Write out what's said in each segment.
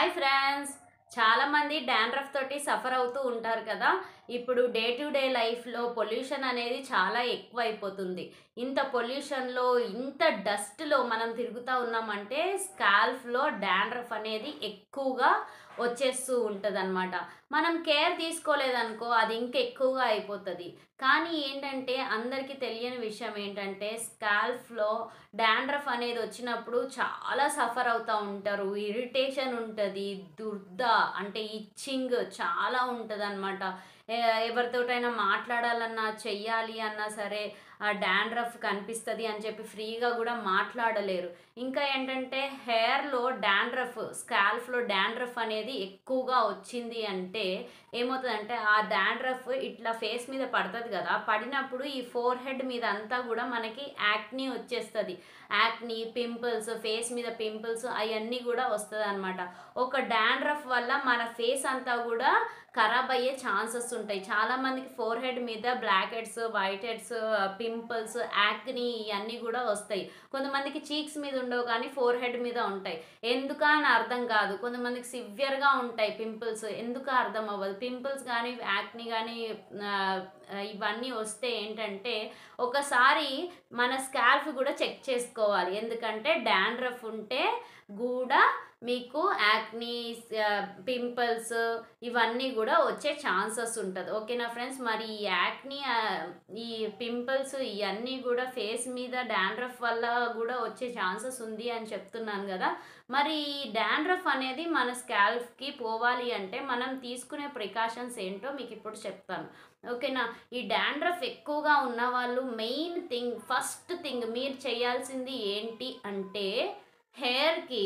Hi friends, చాలామంది dandruff తోటి suffer అవుతూ ఉంటారు కదా. ఇప్పుడు డే టు డే లైఫ్లో పొల్యూషన్ అనేది చాలా ఎక్కువ అయిపోతుంది. ఇంత పొల్యూషన్లో, ఇంత డస్ట్లో మనం తిరుగుతూ ఉన్నామంటే స్కాల్ఫ్లో డాండ్రఫ్ అనేది ఎక్కువగా వచ్చేస్తూ ఉంటుంది అనమాట. మనం కేర్ తీసుకోలేదనుకో అది ఇంకెక్కువగా అయిపోతుంది. కానీ ఏంటంటే అందరికీ తెలియని విషయం ఏంటంటే స్కాల్ఫ్లో డాండ్రఫ్ అనేది వచ్చినప్పుడు చాలా సఫర్ అవుతూ ఉంటారు. ఇరిటేషన్ ఉంటుంది, దుర్ద అంటే ఇచ్చింగ్ చాలా ఉంటుంది అనమాట. ఎవరితోటైనా మాట్లాడాలన్నా, చెయ్యాలి అన్నా సరే ఆ డాండ్రఫ్ కనిపిస్తుంది అని చెప్పి ఫ్రీగా కూడా మాట్లాడలేరు. ఇంకా ఏంటంటే హెయిర్లో డాండ్రఫ్, స్కాల్ఫ్లో డాండ్రఫ్ అనేది ఎక్కువగా వచ్చింది అంటే ఏమవుతుందంటే ఆ డాండ్రఫ్ ఇట్లా ఫేస్ మీద పడుతుంది కదా, పడినప్పుడు ఈ ఫోర్ హెడ్ మీద అంతా కూడా మనకి యాక్నీ వచ్చేస్తుంది. యాక్నీ, పింపుల్స్, ఫేస్ మీద పింపుల్స్ అవన్నీ కూడా వస్తుంది అనమాట. ఒక డాండ్రఫ్ వల్ల మన ఫేస్ అంతా కూడా ఖరాబ్ అయ్యే ఛాన్సెస్ ఉంటాయి. చాలామందికి ఫోర్ హెడ్ మీద blackheads, whiteheads, pimples, acne ఇవన్నీ కూడా వస్తాయి. కొంతమందికి చీక్స్ మీద ఉండవు కానీ ఫోర్ హెడ్ మీద ఉంటాయి. ఎందుకు అని అర్థం కాదు. కొంతమందికి సివియర్గా ఉంటాయి పింపుల్స్, ఎందుకు అర్థం అవ్వదు. పింపుల్స్ కానీ యాక్నీ కానీ ఇవన్నీ వస్తే ఏంటంటే ఒకసారి మన స్కాల్ఫ్ కూడా చెక్ చేసుకోవాలి. ఎందుకంటే డాండ్రఫ్ ఉంటే కూడా మీకు యాక్నీ, పింపుల్స్ ఇవన్నీ కూడా వచ్చే ఛాన్సెస్ ఉంటుంది. ఓకేనా ఫ్రెండ్స్? మరి ఈ యాక్నీ, ఈ పింపుల్స్ ఇవన్నీ కూడా ఫేస్ మీద డాండ్రఫ్ వల్ల కూడా వచ్చే ఛాన్సెస్ ఉంది అని చెప్తున్నాను కదా. మరి ఈ డాండ్రఫ్ అనేది మన స్కాల్ఫ్కి పోవాలి అంటే మనం తీసుకునే ప్రికాషన్స్ ఏంటో మీకు ఇప్పుడు చెప్తాను. ఓకేనా? ఈ డాండ్రఫ్ ఎక్కువగా ఉన్న వాళ్ళు మెయిన్ థింగ్, ఫస్ట్ థింగ్ మీరు చేయాల్సింది ఏంటి అంటే హెయిర్కి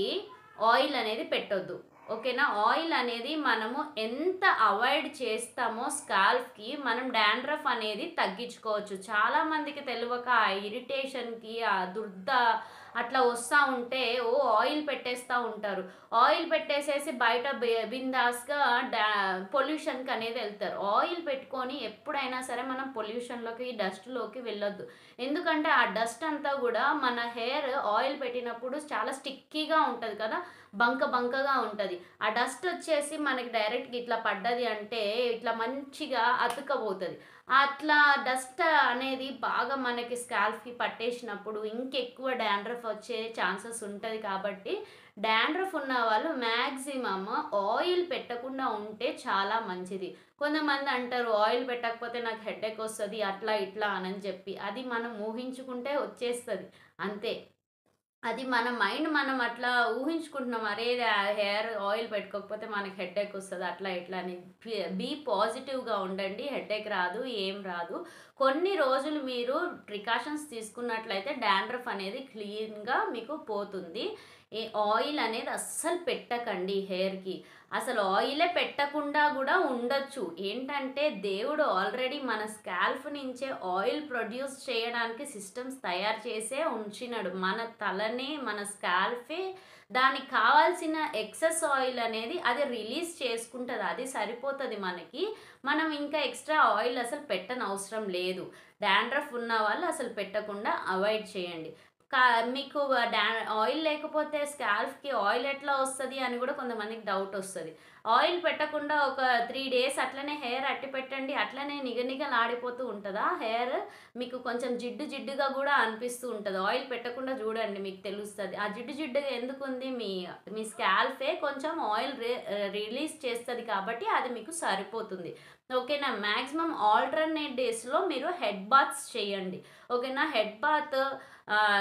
ఆయిల్ అనేది పెట్టొద్దు. ఓకేనా? ఆయిల్ అనేది మనము ఎంత అవాయిడ్ చేస్తామో స్కాల్ఫ్కి మనం డాండ్రఫ్ అనేది తగ్గించుకోవచ్చు. చాలామందికి తెలియక ఆ ఇరిటేషన్కి, ఆ దుర్ద అట్లా వస్తూ ఉంటే ఆయిల్ పెట్టేస్తూ ఉంటారు. ఆయిల్ పెట్టేసేసి బయట బిందాస్గా పొల్యూషన్కి అనేది వెళ్తారు. ఆయిల్ పెట్టుకొని ఎప్పుడైనా సరే మనం పొల్యూషన్లోకి, డస్ట్లోకి వెళ్ళొద్దు. ఎందుకంటే ఆ డస్ట్ అంతా కూడా మన హెయిర్ ఆయిల్ పెట్టినప్పుడు చాలా స్టిక్కీగా ఉంటుంది కదా, బంకగా ఉంటుంది. ఆ డస్ట్ వచ్చేసి మనకి డైరెక్ట్గా ఇట్లా పడ్డది అంటే ఇట్లా మంచిగా అతుకపోతుంది. అట్లా డస్ట్ అనేది బాగా మనకి స్కాల్ఫ్కి పట్టేసినప్పుడు ఇంకెక్కువ డాండ్రఫ్ వచ్చే ఛాన్సెస్ ఉంటుంది. కాబట్టి డాండ్రఫ్ ఉన్న వాళ్ళు మ్యాక్సిమమ్ ఆయిల్ పెట్టకుండా ఉంటే చాలా మంచిది. కొంతమంది అంటారు ఆయిల్ పెట్టకపోతే నాకు హెడేక్ వస్తుంది అట్లా ఇట్లా అని చెప్పి. అది మనం ఊహించుకుంటే వచ్చేస్తుంది అంతే. అది మన మైండ్ మనం అట్లా ఊహించుకుంటున్నాం, అరే హెయిర్ ఆయిల్ పెట్టుకోకపోతే మనకి హెడేక్ వస్తుంది అట్లా ఇట్లా అని. బీ పాజిటివ్గా ఉండండి, హెడేక్ రాదు, ఏం రాదు. కొన్ని రోజులు మీరు ప్రికాషన్స్ తీసుకున్నట్లయితే డాండ్రఫ్ అనేది క్లీన్గా మీకు పోతుంది. ఏ ఆయిల్ అనేది అస్సలు పెట్టకండి హెయిర్కి. అసలు ఆయిలే పెట్టకుండా కూడా ఉండొచ్చు. ఏంటంటే దేవుడు ఆల్రెడీ మన స్కాల్ఫ్ నుంచే ఆయిల్ ప్రొడ్యూస్ చేయడానికి సిస్టమ్స్ తయారు చేసే ఉంచినాడు. మన తలనే, మన స్కాల్ఫే దానికి కావాల్సిన ఎక్సెస్ ఆయిల్ అనేది అది రిలీజ్ చేసుకుంటుంది. అది సరిపోతుంది మనకి. మనం ఇంకా ఎక్స్ట్రా ఆయిల్ అసలు పెట్టనవసరం లేదు. డాండ్రఫ్ ఉన్న వాళ్ళు అసలు పెట్టకుండా అవాయిడ్ చేయండి. మీకు ఆయిల్ లేకపోతే స్కాల్ఫ్కి ఆయిల్ ఎట్లా వస్తుంది అని కూడా కొంతమందికి డౌట్ వస్తుంది. ఆయిల్ పెట్టకుండా ఒక 3 days అట్లనే హెయిర్ అట్టి పెట్టండి, అట్లనే నిగనిగలాడిపోతూ ఉంటుందా హెయిర్, మీకు కొంచెం జిడ్డుగా కూడా అనిపిస్తూ ఉంటుంది. ఆయిల్ పెట్టకుండా చూడండి, మీకు తెలుస్తుంది. ఆ జిడ్డుగా ఎందుకు ఉంది, మీ స్కాల్ఫే కొంచెం ఆయిల్ రిలీజ్ చేస్తుంది కాబట్టి అది మీకు సరిపోతుంది. ఓకేనా? మ్యాక్సిమం ఆల్టర్నేట్ డేస్లో మీరు హెడ్ బాత్స్ చేయండి. ఓకేనా? హెడ్ బాత్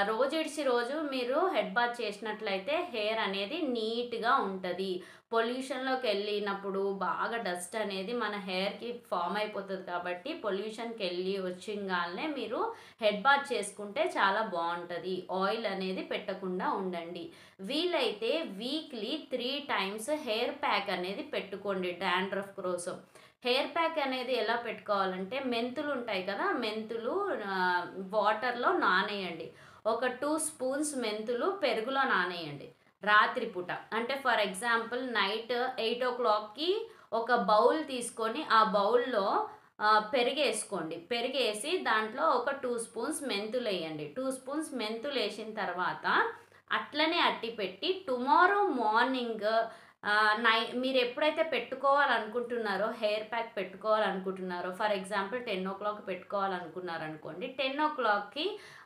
రోజు ఇడిచి రోజు మీరు హెడ్ బాత్ చేసినట్లయితే హెయిర్ అనేది నీట్గా ఉంటుంది. పొల్యూషన్లోకి వెళ్ళినప్పుడు బాగా డస్ట్ అనేది మన హెయిర్కి ఫామ్ అయిపోతుంది. కాబట్టి పొల్యూషన్కి వెళ్ళి వచ్చింగానే మీరు హెడ్ బాత్ చేసుకుంటే చాలా బాగుంటుంది. ఆయిల్ అనేది పెట్టకుండా ఉండండి. వీలైతే వీక్లీ 3 times హెయిర్ ప్యాక్ అనేది పెట్టుకోండి డాండ్రఫ్ కోసం. హెయిర్ ప్యాక్ అనేది ఎలా పెట్టుకోవాలంటే మెంతులు ఉంటాయి కదా, మెంతులు వాటర్లో నానేయండి. ఒక 2 spoons మెంతులు పెరుగులో నానేయండి రాత్రిపూట. అంటే ఫర్ ఎగ్జాంపుల్ నైట్ 8 o'clockకి ఒక బౌల్ తీసుకొని ఆ బౌల్లో పెరిగేసుకోండి. పెరిగేసి దాంట్లో ఒక 2 spoons మెంతులు వేయండి. 2 spoons మెంతులు వేసిన తర్వాత అట్లనే అట్టి పెట్టి టుమారో మార్నింగ్ మీరు ఎప్పుడైతే పెట్టుకోవాలనుకుంటున్నారో, హెయిర్ ప్యాక్ పెట్టుకోవాలనుకుంటున్నారో, ఫర్ ఎగ్జాంపుల్ 10:00 పెట్టుకోవాలనుకున్నారనుకోండి, 10:00కి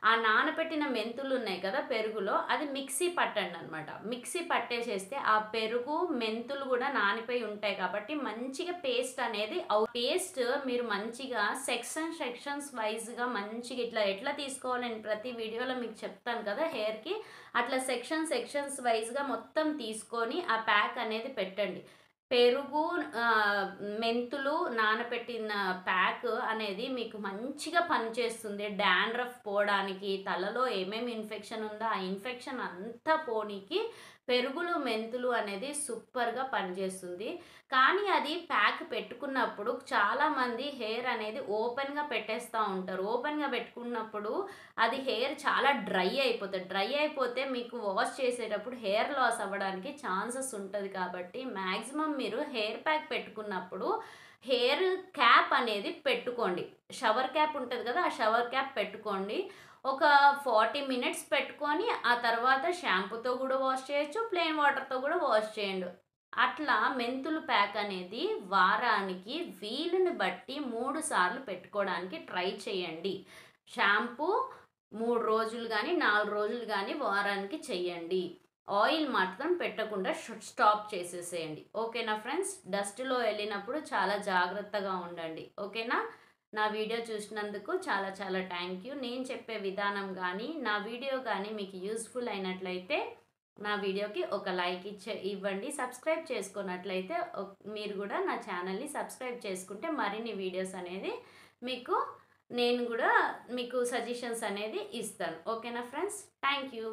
ఆ నానబెట్టిన మెంతులు ఉన్నాయి కదా పెరుగులో, అది మిక్సీ పట్టండి అనమాట. మిక్సీ పట్టేసేస్తే ఆ పెరుగు, మెంతులు కూడా నానిపోయి ఉంటాయి కాబట్టి మంచిగా పేస్ట్ అనేది పేస్ట్ మీరు మంచిగా సెక్షన్స్ వైజ్గా మంచిగా ఇట్లా ఎట్లా తీసుకోవాలి నేను ప్రతి వీడియోలో మీకు చెప్తాను కదా హెయిర్కి, అట్లా సెక్షన్స్ వైజ్గా మొత్తం తీసుకొని ఆ ప్యాక్ అనేది పెట్టండి. పెరుగు, మెంతులు నానబెట్టిన ప్యాక్ అనేది మీకు మంచిగా పనిచేస్తుంది. డాండ్రఫ్ పోవడానికి, తలలో ఏమేమి ఇన్ఫెక్షన్ ఉందో ఆ ఇన్ఫెక్షన్ అంతా పోనీకి పెరుగులు, మెంతులు అనేది సూపర్గా పనిచేస్తుంది. కానీ అది ప్యాక్ పెట్టుకున్నప్పుడు చాలామంది హెయిర్ అనేది ఓపెన్గా పెట్టేస్తూ ఉంటారు. ఓపెన్గా పెట్టుకున్నప్పుడు అది హెయిర్ చాలా డ్రై అయిపోతుంది. డ్రై అయిపోతే మీకు వాష్ చేసేటప్పుడు హెయిర్ లాస్ అవ్వడానికి ఛాన్సెస్ ఉంటుంది. కాబట్టి మ్యాక్సిమం మీరు హెయిర్ ప్యాక్ పెట్టుకున్నప్పుడు హెయిర్ క్యాప్ అనేది పెట్టుకోండి. షవర్ క్యాప్ ఉంటుంది కదా, ఆ షవర్ క్యాప్ పెట్టుకోండి. ఒక 40 మినిట్స్ పెట్టుకొని ఆ తర్వాత షాంపూతో కూడా వాష్ చేయొచ్చు, ప్లెయిన్ వాటర్తో కూడా వాష్ చేయండి. అట్లా మెంతులు ప్యాక్ అనేది వారానికి వీలుని బట్టి 3 సార్లు పెట్టుకోవడానికి ట్రై చేయండి. షాంపూ 3 రోజులు కానీ 4 రోజులు కానీ వారానికి చెయ్యండి. ఆయిల్ మాత్రం పెట్టకుండా స్టాప్ చేసేసేయండి. ఓకేనా ఫ్రెండ్స్? డస్ట్లో వెళ్ళినప్పుడు చాలా జాగ్రత్తగా ఉండండి. ఓకేనా? నా వీడియో చూసినందుకు చాలా చాలా థ్యాంక్ యూ. నేను చెప్పే విధానం కానీ నా వీడియో కానీ మీకు యూస్ఫుల్ అయినట్లయితే నా వీడియోకి ఒక లైక్ ఇవ్వండి. సబ్స్క్రైబ్ చేసుకున్నట్లయితే మీరు కూడా నా ఛానల్ని సబ్స్క్రైబ్ చేసుకుంటే మరిన్ని వీడియోస్ అనేది మీకు నేను కూడా మీకు సజెషన్స్ అనేది ఇస్తాను. ఓకేనా ఫ్రెండ్స్? Thank you.